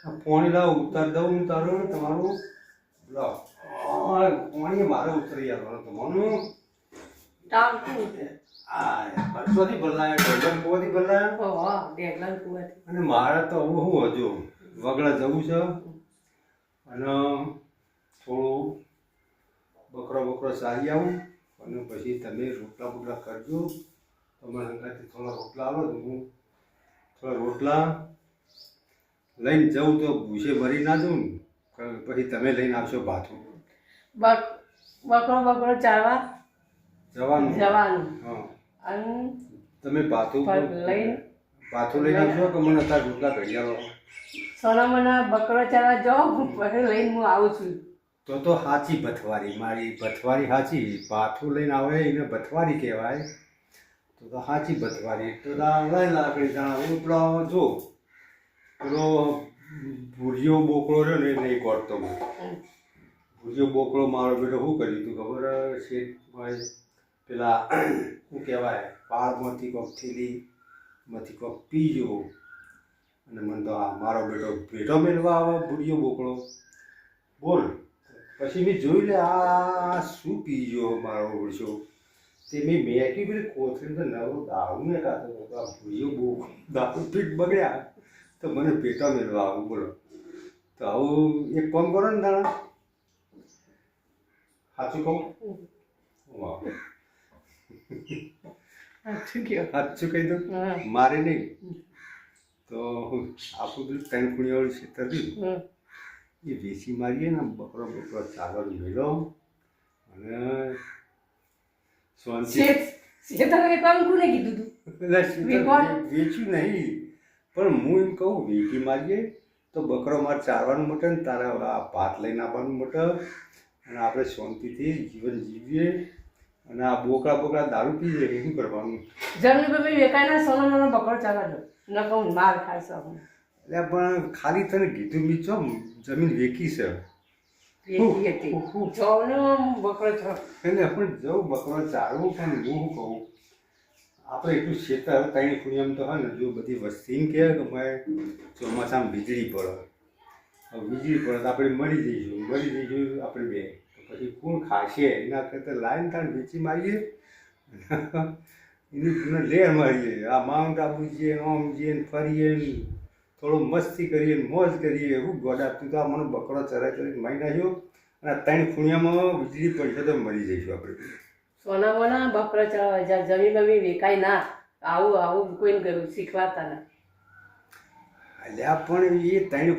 પાણી લાવ ઉતાર દઉં તારું તમારું લાવ પાણી મારે ઉતરી આવવાનું તમારું બસોથી ભરાય ઢોલન કુવાથી ભરાય અને મારે તો હવે શું હજુ વગડા જવું છે અને થોડું બકરો સારી આવું અને પછી તમે રોટલા બોટલા કરજો તમારા અંગાથી થોડા રોટલા આવો તો હું થોડા રોટલા લઈને જાઉં તો ભૂસે મરી ના જાઉં ને પછી તમે લઈને આવશો ભાથું બકરો ચારવા જવાનું હા અને તમે ભાથું લઈને આવશો કે મને અત્યારે રોટલા ઘડિયાળો સોના મને બકરો ચારવા જાઓ પછી લઈને હું આવું છું તો સાચી ભથવારી મારી ભથવારી સાચી ભાથું લઈને આવે એને ભથવારી કહેવાય તો સાચી ભથવારી તો લઈ લાકડી જાણ ઉપડો જો પેલો ભૂરિયો બોકડો રહ્યો ને એ નહીં કોટતો ભૂરિયો બોકડો મારો બેટો શું કર્યું હતું ખબર છે પેલા શું કહેવાય પાળમાંથી કોક થેલીમાંથી કોક પીજો અને મને તો આ મારો બેટો ભેટો મેળવા આવે ભૂરિયો બોકડો બોલ પછી મેં જોયું લે આ શું પીજો મારો ઓળશો તે મેં મેકી પેલી કોથળી તો નવો દારૂ ને કાઢતો આ ભૂરિયો બહુ દારૂ પીઠ બગડ્યા તો મને પેટા મેળવા આવું બોલો તો આવું એક કામ કરો ને દાણા સાચું કહું વાહ સાચું કહી દઉં મારે નહીં તો આપણું પેલું ત્રણ ખૂણિયાવાળું ક્ષેત્ર રહ્યું એ વેચી મારીએ ને બકરો ચાલો મેળો અને વેચ્યું નહીં પણ હું એમ કહું વેચી મારીએ તો બકરો મારે ચારવાનું મટે ને તારા આ ભાત લઈને આવવાનું મટે અને આપણે શાંતિથી જીવન જીવીએ અને આ બોકડા દારૂ પીએ શું કરવાનું જમીન વેકાયના સોનો મને બકરો ચાલવાનો ન કહું માર ખાય એટલે પણ ખાલી તને કીધું મી ચો જમીન વેકી છે એટલે પણ જવું બકરો ચારવું પણ હું શું કહું આપણે એટલું ક્ષેત્ર ત્રણ ખૂણિયામાં તો હોય ને જો બધી વસ્તી કહે કે ભાઈ ચોમાસામાં વીજળી પડે હવે વીજળી પડે તો આપણે મરી જઈશું આપણે બે તો પછી કોણ ખાશે એના કરતાં લાઈન તાણ વેચી મારીએ એની પૂને લેર મારીએ આ માઉન્ટ આબુ જઈએ આમ જઈએ ને ફરીએ ને થોડું મસ્તી કરીએ ને મોજ કરીએ એવું ગોડા તું તો આ મને બકરો ચરાઈ મારી નાખ્યો અને ત્રણ ખૂણિયામાં વીજળી પડશે તો મરી જઈશું આપણે સોના મોના બકરો ચડાવવા જમીન બમી વેકાય ના આવું કોઈને કર્યું શીખવાતા ના અલ્યા પણ એ ત્રણ